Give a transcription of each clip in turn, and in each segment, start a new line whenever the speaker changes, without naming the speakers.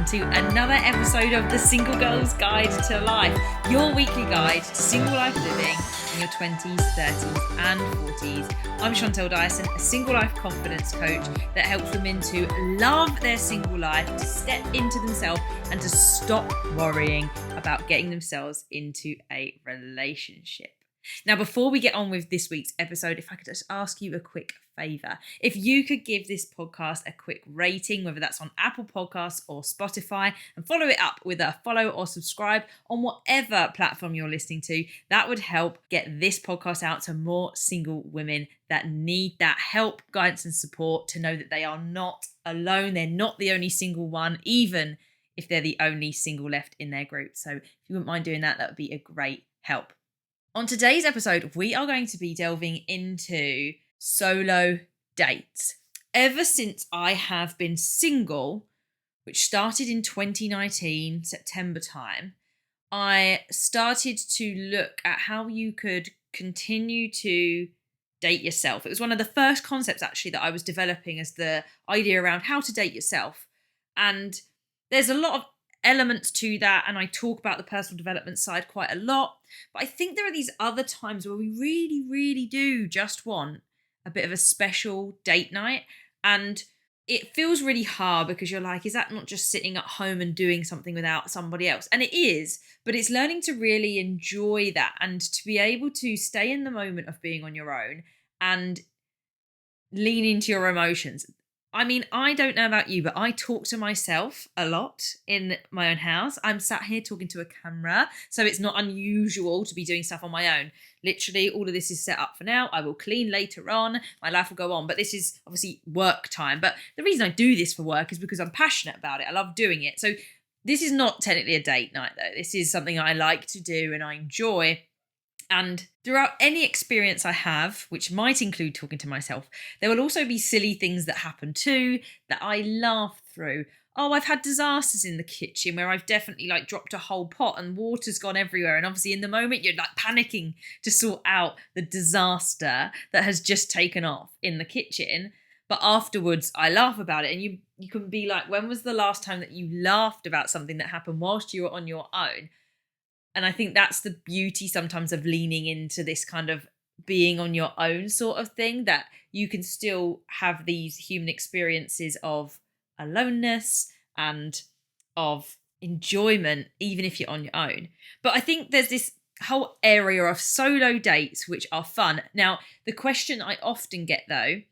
to another episode of the Single Girl's Guide to Life, your weekly guide to single life living in your 20s, 30s and 40s. I'm Chantelle, a single life confidence coach that helps women to love their single life, to step into themselves and to stop worrying about getting themselves into a relationship. Now, before we get on with this week's episode, if I could just ask you a quick favour. If you could give this podcast a quick rating, whether that's on Apple Podcasts or Spotify, and follow it up with a follow or subscribe on whatever platform you're listening to, that would help get this podcast out to more single women that need that help, guidance and support to know that they are not alone. They're not the only single one, even if they're the only single left in their group. So if you wouldn't mind doing that, that would be a great help. On today's episode, we are going to be delving into solo dates. Ever since I have been single, which started in 2019, September time, I started to look at how you could continue to date yourself. It was one of the first concepts actually that I was developing as the idea around how to date yourself. And there's a lot of elements to that, and I talk about the personal development side quite a lot, but I think there are these other times where we really do just want a bit of a special date night, and it feels really hard because you're like, is that not just sitting at home and doing something without somebody else? And it is, but it's learning to really enjoy that and to be able to stay in the moment of being on your own and lean into your emotions. I mean, I don't know about you, but I talk to myself a lot in my own house. I'm sat here talking to a camera, so it's not unusual to be doing stuff on my own. Literally, all of this is set up for now. I will clean later on. My life will go on, but this is obviously work time. But the reason I do this for work is because I'm passionate about it. I love doing it. So this is not technically a date night, though. This is something I like to do and I enjoy. And throughout any experience I have, which might include talking to myself, there will also be silly things that happen too that I laugh through. Oh, I've had disasters in the kitchen where I've definitely dropped a whole pot and water's gone everywhere. And obviously in the moment you're panicking to sort out the disaster that has just taken off in the kitchen. But afterwards I laugh about it, and you can be like, when was the last time that you laughed about something that happened whilst you were on your own? And I think that's the beauty sometimes of leaning into this kind of being on your own sort of thing, that you can still have these human experiences of aloneness and of enjoyment, even if you're on your own. But I think there's this whole area of solo dates, which are fun. Now, the question I often get, though,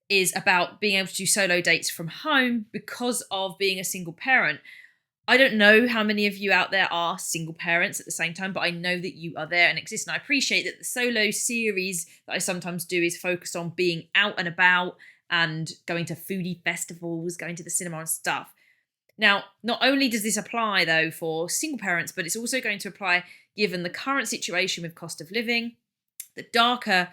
is about being able to do solo dates from home because of being a single parent. I don't know how many of you out there are single parents at the same time, but I know that you are there and exist. And I appreciate that the solo series that I sometimes do is focused on being out and about and going to foodie festivals, going to the cinema and stuff. Now, not only does this apply, though, for single parents, but it's also going to apply given the current situation with cost of living, the darker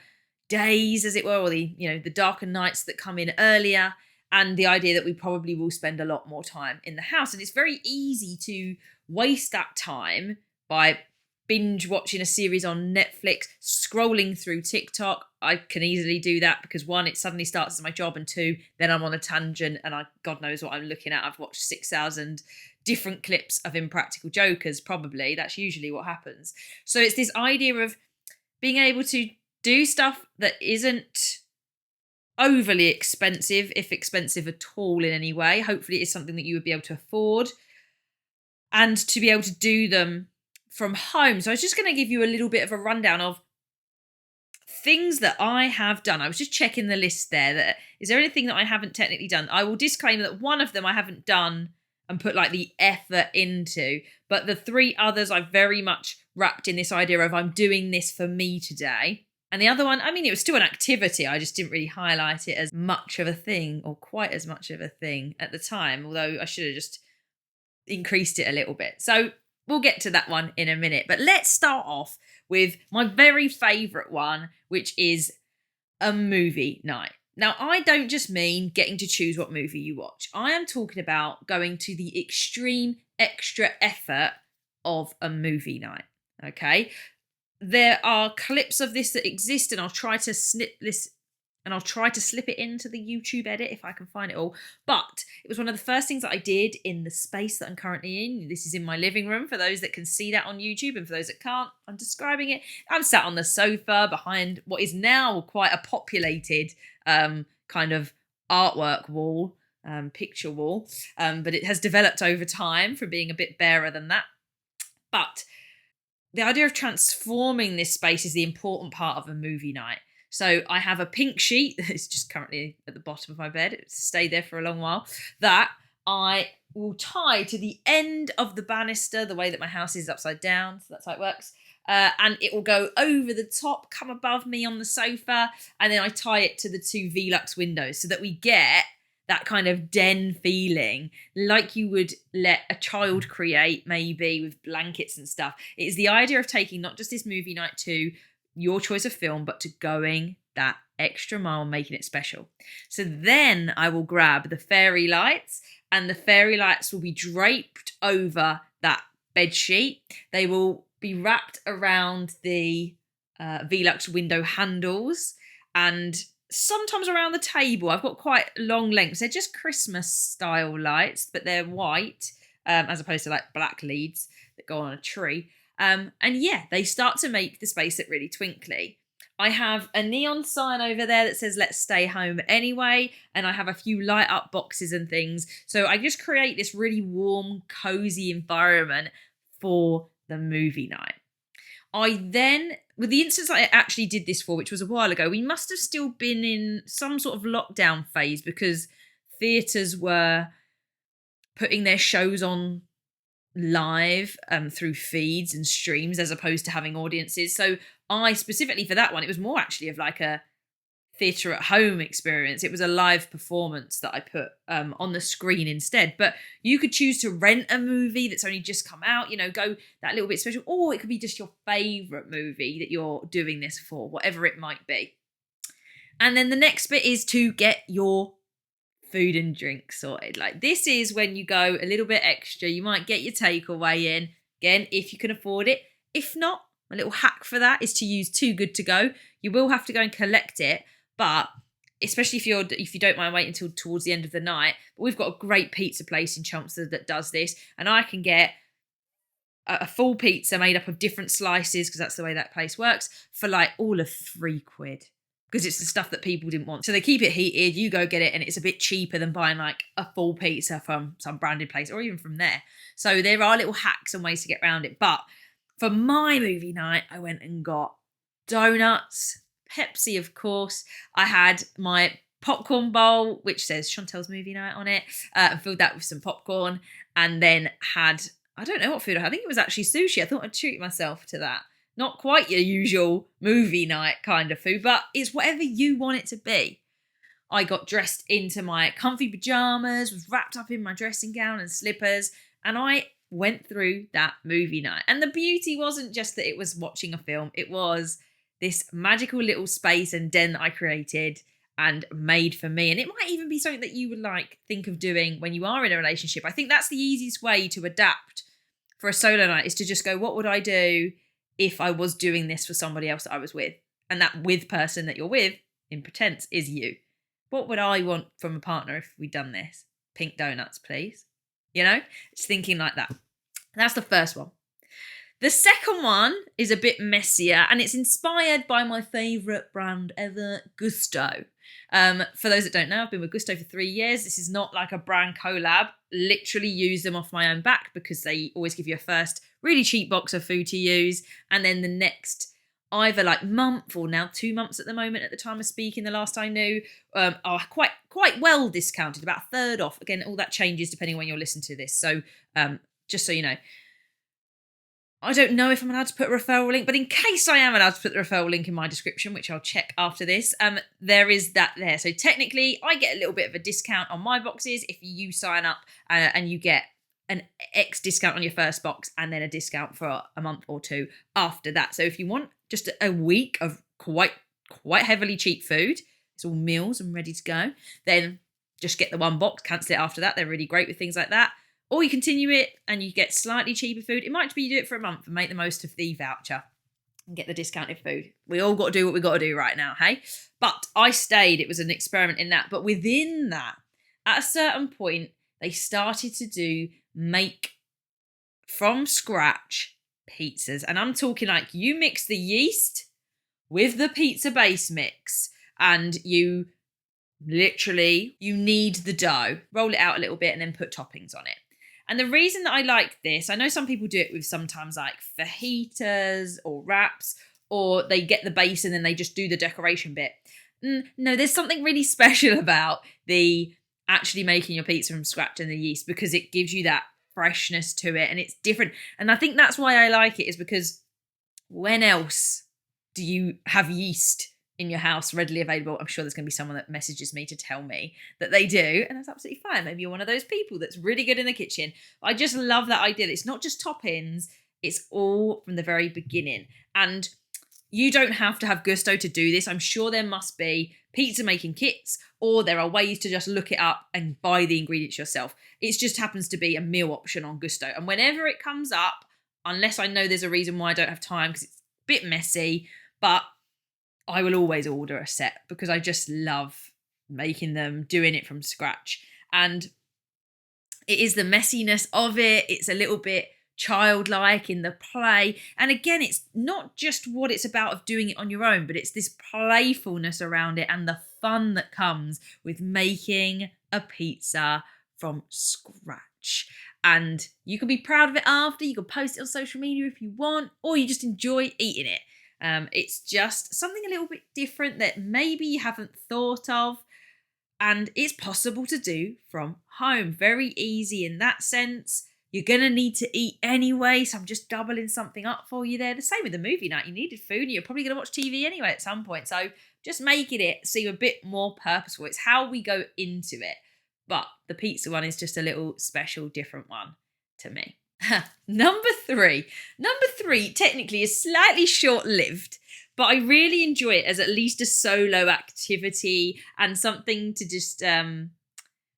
days, as it were, or the darker nights that come in earlier, and the idea that we probably will spend a lot more time in the house. And it's very easy to waste that time by binge watching a series on Netflix, scrolling through TikTok. I can easily do that because one, it suddenly starts as my job, and two, then I'm on a tangent and God knows what I'm looking at. I've watched 6,000 different clips of Impractical Jokers, probably. That's usually what happens. So it's this idea of being able to do stuff that isn't overly expensive, if expensive at all in any way. Hopefully it is something that you would be able to afford, and to be able to do them from home. So I was just going to give you a little bit of a rundown of things that I have done. I was just checking the list there. Is there anything that I haven't technically done? I will disclaim that one of them I haven't done and put the effort into, but the three others I've very much wrapped in this idea of I'm doing this for me today. And the other one, it was still an activity. I just didn't really highlight it as much of a thing, or quite as much of a thing at the time, although I should have just increased it a little bit. So we'll get to that one in a minute. But let's start off with my very favourite one, which is a movie night. Now, I don't just mean getting to choose what movie you watch. I am talking about going to the extreme extra effort of a movie night, okay? There are clips of this that exist, and I'll try to snip this and I'll try to slip it into the YouTube edit if I can find it all. But it was one of the first things that I did in the space that I'm currently in. This is in my living room for those that can see that on YouTube, and for those that can't, I'm describing it. I'm sat on the sofa behind what is now quite a populated kind of artwork wall, picture wall, but it has developed over time from being a bit barer than that. But the idea of transforming this space is the important part of a movie night. So I have a pink sheet that's just currently at the bottom of my bed. It's stayed there for a long while. That I will tie to the end of the banister, the way that my house is upside down. So that's how it works. And it will go over the top, come above me on the sofa. And then I tie it to the two Velux windows so that we get that kind of den feeling, like you would let a child create, maybe with blankets and stuff. It is the idea of taking not just this movie night to your choice of film, but to going that extra mile, making it special. So then I will grab the fairy lights, and the fairy lights will be draped over that bed sheet. They will be wrapped around the Velux window handles and sometimes around the table. I've got quite long lengths. They're just Christmas style lights, but they're white as opposed to like black leads that go on a tree. And yeah, they start to make the space look really twinkly. I have a neon sign over there that says let's stay home anyway, and I have a few light up boxes and things. So I just create this really warm, cozy environment for the movie night. I then, with the instance I actually did this for, which was a while ago, we must have still been in some sort of lockdown phase because theatres were putting their shows on live through feeds and streams as opposed to having audiences. So I specifically for that one, it was more actually of like a theatre at home experience. It was a live performance that I put on the screen instead. But you could choose to rent a movie that's only just come out, go that little bit special, or it could be just your favourite movie that you're doing this for, whatever it might be. And then the next bit is to get your food and drink sorted. Like, this is when you go a little bit extra. You might get your takeaway in, again, if you can afford it. If not, a little hack for that is to use Too Good To Go. You will have to go and collect it, but especially if you don't mind waiting until towards the end of the night. But we've got a great pizza place in Chelmsford that does this, and I can get a full pizza made up of different slices, because that's the way that place works, for like all of £3. Because it's the stuff that people didn't want. So they keep it heated, you go get it, and it's a bit cheaper than buying like a full pizza from some branded place or even from there. So there are little hacks and ways to get around it. But for my movie night, I went and got donuts, Pepsi, of course. I had my popcorn bowl, which says Chantelle's movie night on it, and filled that with some popcorn, and then had, I don't know what food I had. I think it was actually sushi. I thought I'd treat myself to that. Not quite your usual movie night kind of food, but it's whatever you want it to be. I got dressed into my comfy pajamas, was wrapped up in my dressing gown and slippers, and I went through that movie night. And the beauty wasn't just that it was watching a film, it was this magical little space and den that I created and made for me. And it might even be something that you would think of doing when you are in a relationship. I think that's the easiest way to adapt for a solo night, is to just go, what would I do if I was doing this for somebody else that I was with? And that with person that you're with, in pretense, is you. What would I want from a partner if we'd done this? Pink donuts, please. It's thinking like that. That's the first one. The second one is a bit messier, and it's inspired by my favourite brand ever, Gusto. For those that don't know, I've been with Gusto for 3 years. This is not like a brand collab. Literally use them off my own back, because they always give you a first really cheap box of food to use, and then the next either month, or now 2 months at the moment at the time of speaking, the last I knew, are quite well discounted, about a third off. Again, all that changes depending when you're listening to this. So just so you know. I don't know if I'm allowed to put a referral link, but in case I am allowed to put the referral link in my description, which I'll check after this, there is that there. So technically, I get a little bit of a discount on my boxes if you sign up and you get an X discount on your first box, and then a discount for a month or two after that. So if you want just a week of quite heavily cheap food, it's all meals and ready to go, then just get the one box, cancel it after that. They're really great with things like that. Or you continue it and you get slightly cheaper food. It might be you do it for a month and make the most of the voucher. and get the discounted food. We all got to do what we got to do right now, hey? But I stayed. It was an experiment in that. But within that, at a certain point, they started to make from scratch pizzas. And I'm talking like you mix the yeast with the pizza base mix, and you need the dough, roll it out a little bit, and then put toppings on it. And the reason that I like this, I know some people do it with sometimes like fajitas or wraps, or they get the base and then they just do the decoration bit. No, there's something really special about the actually making your pizza from scratch and the yeast, because it gives you that freshness to it and it's different. And I think that's why I like it, is because when else do you have yeast in your house readily available? I'm sure there's going to be someone that messages me to tell me that they do, and that's absolutely fine. Maybe you're one of those people that's really good in the kitchen. I just love that idea. It's not just toppings, it's all from the very beginning. And you don't have to have Gusto to do this. I'm sure there must be pizza making kits, or there are ways to just look it up and buy the ingredients yourself. It just happens to be a meal option on Gusto. And whenever it comes up, unless I know there's a reason why I don't have time, because it's a bit messy, but I will always order a set because I just love making them, doing it from scratch. And it is the messiness of it. It's a little bit childlike in the play. And again, it's not just what it's about of doing it on your own, but it's this playfulness around it and the fun that comes with making a pizza from scratch. And you can be proud of it after. You can post it on social media if you want, or you just enjoy eating it. It's just something a little bit different that maybe you haven't thought of, and it's possible to do from home. Very easy in that sense. You're going to need to eat anyway, so I'm just doubling something up for you there. The same with the movie night. You needed food and you're probably going to watch TV anyway at some point. So just making it seem a bit more purposeful. It's how we go into it. But the pizza one is just a little special, different one to me. Number three, technically is slightly short-lived, but I really enjoy it as at least a solo activity and something to just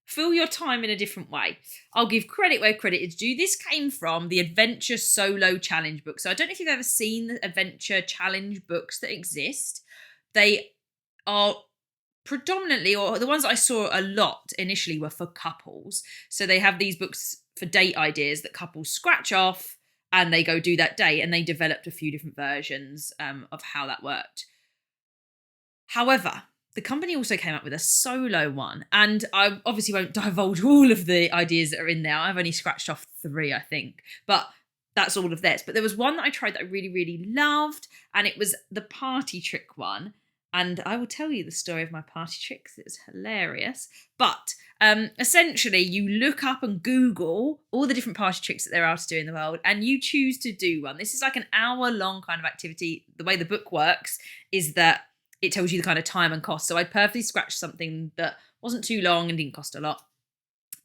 fill your time in a different way. I'll give credit where credit is due. This came from the Adventure Solo Challenge book. So I don't know if you've ever seen the Adventure Challenge books that exist. They are predominantly, or the ones that I saw a lot initially, were for couples. So they have these books for date ideas that couples scratch off and they go do that date, and they developed a few different versions of how that worked. However, the company also came up with a solo one, and I obviously won't divulge all of the ideas that are in there. I've only scratched off 3, I think, but that's all of theirs. But there was one that I tried that I really, really loved, and it was the party trick one. And I will tell you the story of my party tricks. It was hilarious. But essentially, you look up and Google all the different party tricks that there are to do in the world, and you choose to do one. This is like an hour-long kind of activity. The way the book works is that it tells you the kind of time and cost. So I purposely scratched something that wasn't too long and didn't cost a lot.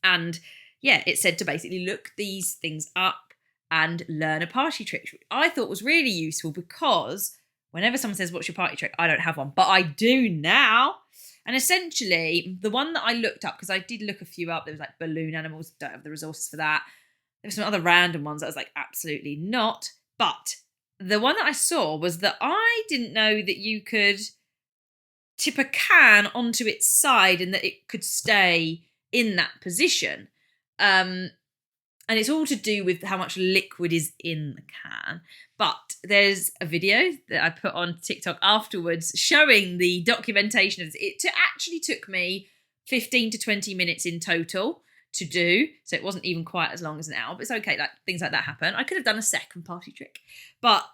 And yeah, it said to basically look these things up and learn a party trick, which I thought was really useful, because whenever someone says, what's your party trick? I don't have one, but I do now. And essentially, the one that I looked up, because I did look a few up, there was like balloon animals, don't have the resources for that. There were some other random ones that I was like, absolutely not. But the one that I saw was that I didn't know that you could tip a can onto its side and that it could stay in that position. And it's all to do with how much liquid is in the can. But there's a video that I put on TikTok afterwards showing the documentation of this. It actually took me 15 to 20 minutes in total to do. So it wasn't even quite as long as an hour, but it's okay. Like, things like that happen. I could have done a second party trick, but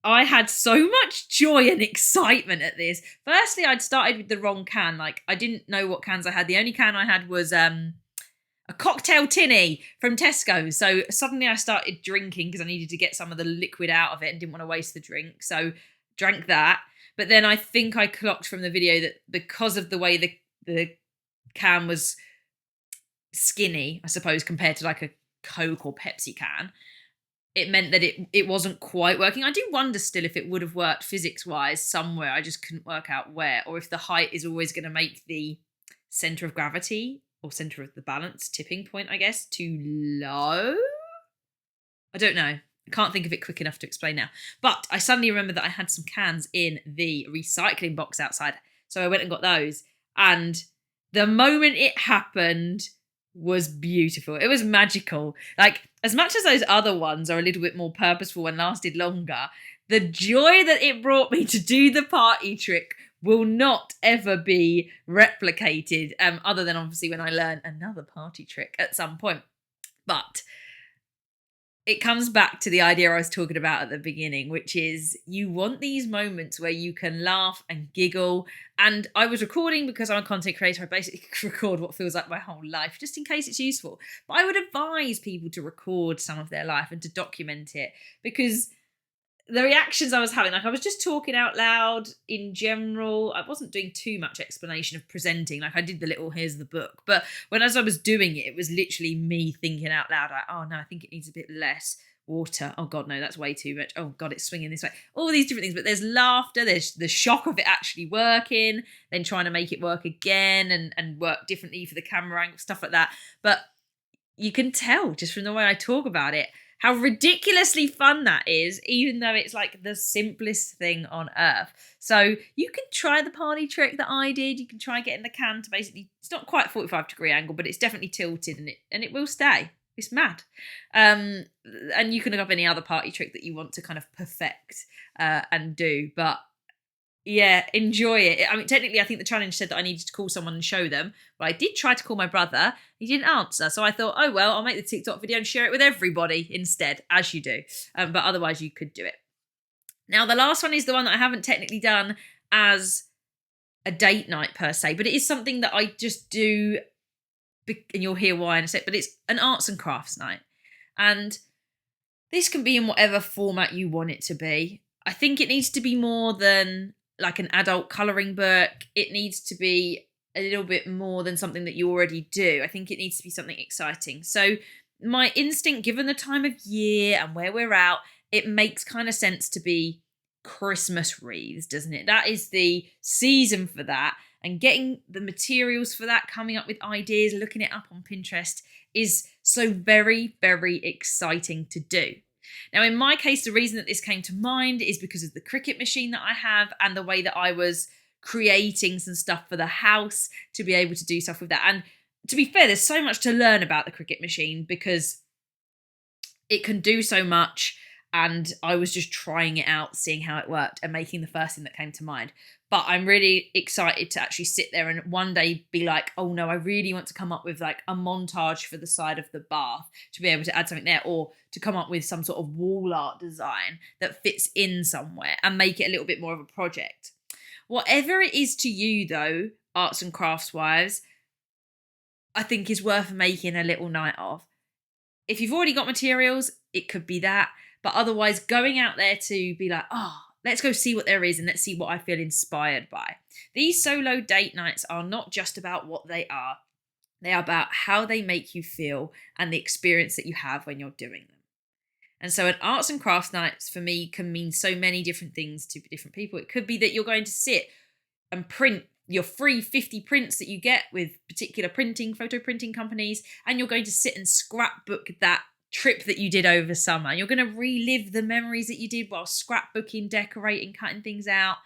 I had so much joy and excitement at this. Firstly, I'd started with the wrong can. Like, I didn't know what cans I had. The only can I had was a cocktail tinny from Tesco. So suddenly I started drinking because I needed to get some of the liquid out of it and didn't want to waste the drink. So drank that. But then I think I clocked from the video that because of the way the can was skinny, I suppose, compared to like a Coke or Pepsi can, it meant that it wasn't quite working. I do wonder still if it would have worked physics-wise somewhere. I just couldn't work out where, or if the height is always going to make the centre of gravity or centre of the balance, tipping point, I guess, too low. I don't know. I can't think of it quick enough to explain now. But I suddenly remember that I had some cans in the recycling box outside. So I went and got those. And the moment it happened was beautiful. It was magical. Like, as much as those other ones are a little bit more purposeful and lasted longer, the joy that it brought me to do the party trick will not ever be replicated, other than obviously when I learn another party trick at some point. But it comes back to the idea I was talking about at the beginning, which is you want these moments where you can laugh and giggle. And I was recording because I'm a content creator. I basically record what feels like my whole life, just in case it's useful. But I would advise people to record some of their life and to document it, because the reactions I was having, like I was just talking out loud in general. I wasn't doing too much explanation of presenting. Like I did the little, here's the book. But as I was doing it, it was literally me thinking out loud, like, oh no, I think it needs a bit less water. Oh God, no, that's way too much. Oh God, it's swinging this way. All these different things. But there's laughter. There's the shock of it actually working, then trying to make it work again and work differently for the camera angle, stuff like that. But you can tell just from the way I talk about it, how ridiculously fun that is, even though it's like the simplest thing on earth. So you can try the party trick that I did. You can try getting the can to basically, it's not quite 45-degree angle, but it's definitely tilted and it will stay. It's mad. And you can look up any other party trick that you want to kind of perfect and do. But yeah, enjoy it. I mean, technically, I think the challenge said that I needed to call someone and show them. But I did try to call my brother. He didn't answer. So I thought, oh, well, I'll make the TikTok video and share it with everybody instead, as you do. But otherwise, you could do it. Now, the last one is the one that I haven't technically done as a date night per se. But it is something that I just do. And you'll hear why in a sec. But it's an arts and crafts night. And this can be in whatever format you want it to be. I think it needs to be more than like an adult colouring book. It needs to be a little bit more than something that you already do. I think it needs to be something exciting. So my instinct, given the time of year and where we're at, it makes kind of sense to be Christmas wreaths, doesn't it? That is the season for that. And getting the materials for that, coming up with ideas, looking it up on Pinterest is so very, very exciting to do. Now, in my case, the reason that this came to mind is because of the Cricut machine that I have and the way that I was creating some stuff for the house to be able to do stuff with that. And to be fair, there's so much to learn about the Cricut machine because it can do so much. And I was just trying it out, seeing how it worked and making the first thing that came to mind. But I'm really excited to actually sit there and one day be like, oh no, I really want to come up with like a montage for the side of the bath to be able to add something there, or to come up with some sort of wall art design that fits in somewhere and make it a little bit more of a project. Whatever it is to you though, arts and crafts wives, I think is worth making a little night of. If you've already got materials, it could be that. But otherwise, going out there to be like, oh, let's go see what there is and let's see what I feel inspired by. These solo date nights are not just about what they are. They are about how they make you feel and the experience that you have when you're doing them. And so an arts and crafts nights for me can mean so many different things to different people. It could be that you're going to sit and print your free 50 prints that you get with particular photo printing companies, and you're going to sit and scrapbook that trip that you did over summer. You're going to relive the memories that you did while scrapbooking, decorating, cutting things out,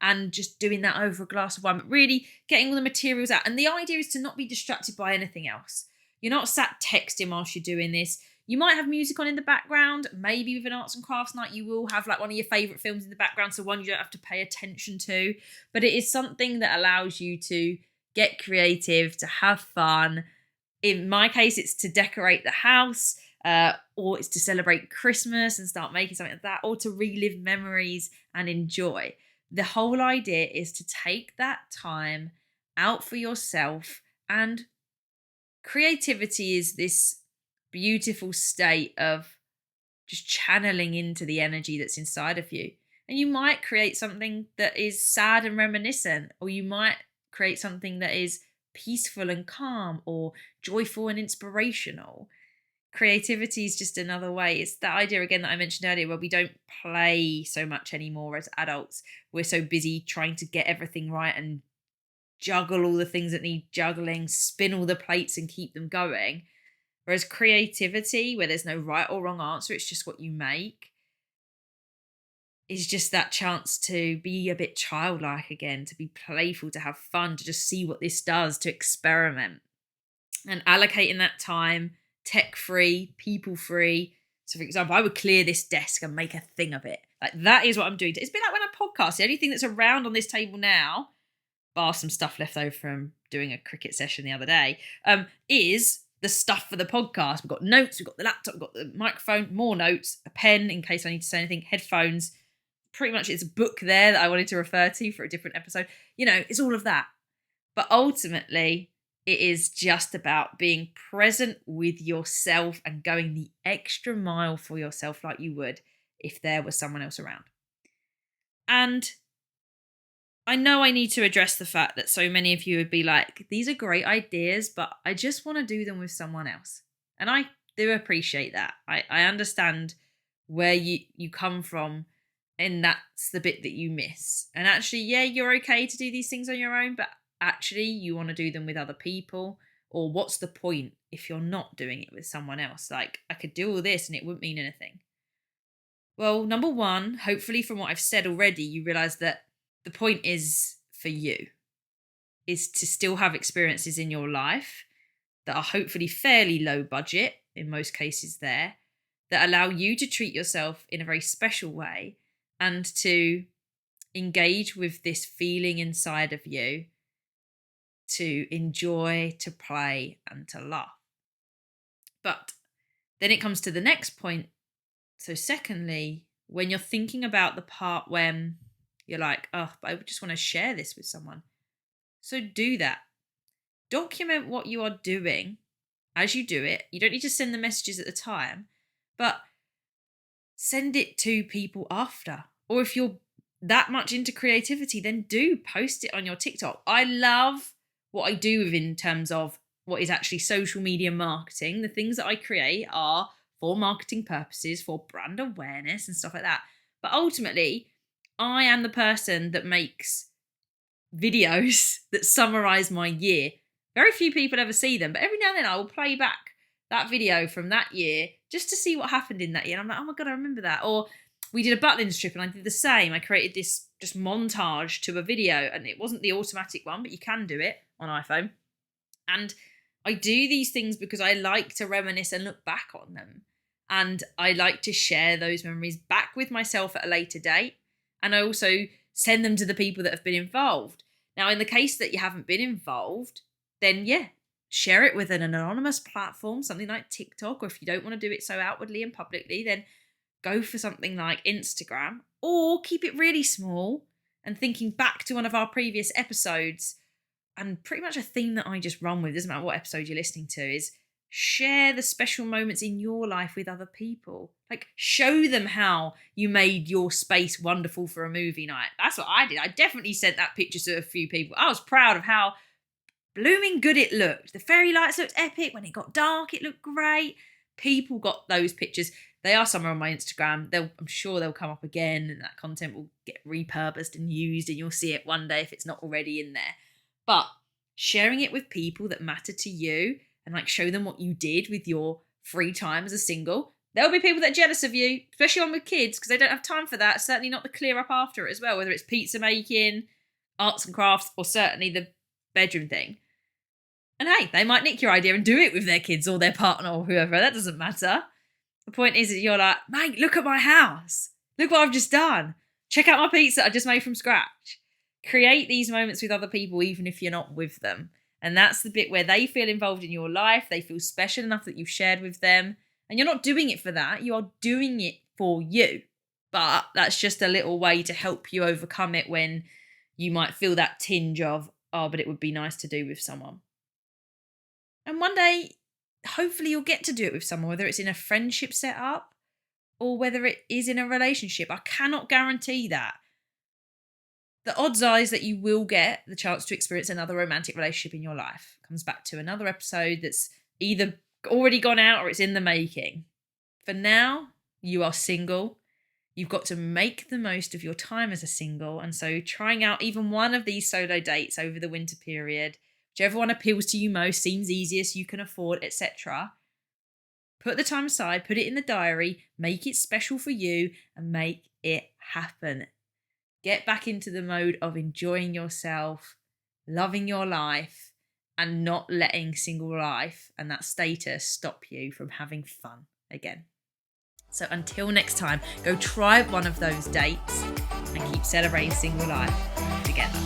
and just doing that over a glass of wine, but really getting all the materials out. And the idea is to not be distracted by anything else. You're not sat texting whilst you're doing this. You might have music on in the background. Maybe with an arts and crafts night, you will have like one of your favourite films in the background, so one you don't have to pay attention to. But it is something that allows you to get creative, to have fun. In my case, it's to decorate the house, or it's to celebrate Christmas and start making something like that, or to relive memories and enjoy. The whole idea is to take that time out for yourself, and creativity is this beautiful state of just channeling into the energy that's inside of you. And you might create something that is sad and reminiscent, or you might create something that is peaceful and calm, or joyful and inspirational. Creativity is just another way. It's that idea again that I mentioned earlier, where we don't play so much anymore as adults. We're so busy trying to get everything right and juggle all the things that need juggling, spin all the plates and keep them going. Whereas creativity, where there's no right or wrong answer, it's just what you make, is just that chance to be a bit childlike again, to be playful, to have fun, to just see what this does, to experiment. And allocating that time, tech free, people free. So, for example, I would clear this desk and make a thing of it. Like, that is what I'm doing. It's a bit like when I podcast. The only thing that's around on this table now, bar some stuff left over from doing a cricket session the other day, is the stuff for the podcast. We've got notes, we've got the laptop, we've got the microphone, more notes, a pen in case I need to say anything, headphones. Pretty much it's a book there that I wanted to refer to for a different episode. It's all of that. But ultimately, it is just about being present with yourself and going the extra mile for yourself like you would if there was someone else around. And I know I need to address the fact that so many of you would be like, these are great ideas, but I just want to do them with someone else. And I do appreciate that. I understand where you come from, and that's the bit that you miss. And actually, yeah, you're okay to do these things on your own, but actually you want to do them with other people. Or what's the point if you're not doing it with someone else? Like, I could do all this and it wouldn't mean anything. Well, number one, hopefully from what I've said already, you realise that the point is for you, is to still have experiences in your life that are hopefully fairly low budget, in most cases there, that allow you to treat yourself in a very special way and to engage with this feeling inside of you, to enjoy, to play, and to laugh. But then it comes to the next point. So secondly, when you're thinking about the part when you're like, oh, but I just want to share this with someone. So do that. Document what you are doing as you do it. You don't need to send the messages at the time, but send it to people after. Or if you're that much into creativity, then do post it on your TikTok. I love what I do in terms of what is actually social media marketing. The things that I create are for marketing purposes, for brand awareness and stuff like that. But ultimately, I am the person that makes videos that summarize my year. Very few people ever see them, but every now and then I will play back that video from that year just to see what happened in that year. And I'm like, oh my God, I remember that. Or we did a buttload strip and I did the same. I created this just montage to a video, and it wasn't the automatic one, but you can do it on iPhone. And I do these things because I like to reminisce and look back on them. And I like to share those memories back with myself at a later date. And I also send them to the people that have been involved. Now, in the case that you haven't been involved, then yeah, share it with an anonymous platform, something like TikTok. Or if you don't want to do it so outwardly and publicly, then go for something like Instagram, or keep it really small. And thinking back to one of our previous episodes, and pretty much a theme that I just run with, doesn't matter what episode you're listening to, is share the special moments in your life with other people. Like, show them how you made your space wonderful for a movie night. That's what I did. I definitely sent that picture to a few people. I was proud of how blooming good it looked. The fairy lights looked epic. When it got dark, it looked great. People got those pictures. They are somewhere on my Instagram. I'm sure they'll come up again, and that content will get repurposed and used, and you'll see it one day if it's not already in there. But sharing it with people that matter to you, and like show them what you did with your free time as a single. There'll be people that are jealous of you, especially on with kids, because they don't have time for that. Certainly not the clear up after it as well, whether it's pizza making, arts and crafts, or certainly the bedroom thing. And hey, they might nick your idea and do it with their kids or their partner or whoever. That doesn't matter. The point is that you're like, mate, look at my house. Look what I've just done. Check out my pizza I just made from scratch. Create these moments with other people, even if you're not with them. And that's the bit where they feel involved in your life. They feel special enough that you've shared with them. And you're not doing it for that. You are doing it for you. But that's just a little way to help you overcome it when you might feel that tinge of, oh, but it would be nice to do with someone. And one day, hopefully you'll get to do it with someone, whether it's in a friendship setup or whether it is in a relationship. I cannot guarantee that. The odds are is that you will get the chance to experience another romantic relationship in your life. Comes back to another episode that's either already gone out or it's in the making. For now, you are single. You've got to make the most of your time as a single. And so trying out even one of these solo dates over the winter period, whichever one appeals to you most, seems easiest, you can afford, etc., Put the time aside, put it in the diary, make it special for you, and make it happen. Get back into the mode of enjoying yourself, loving your life, and not letting single life and that status stop you from having fun again. So until next time, go try one of those dates and keep celebrating single life together.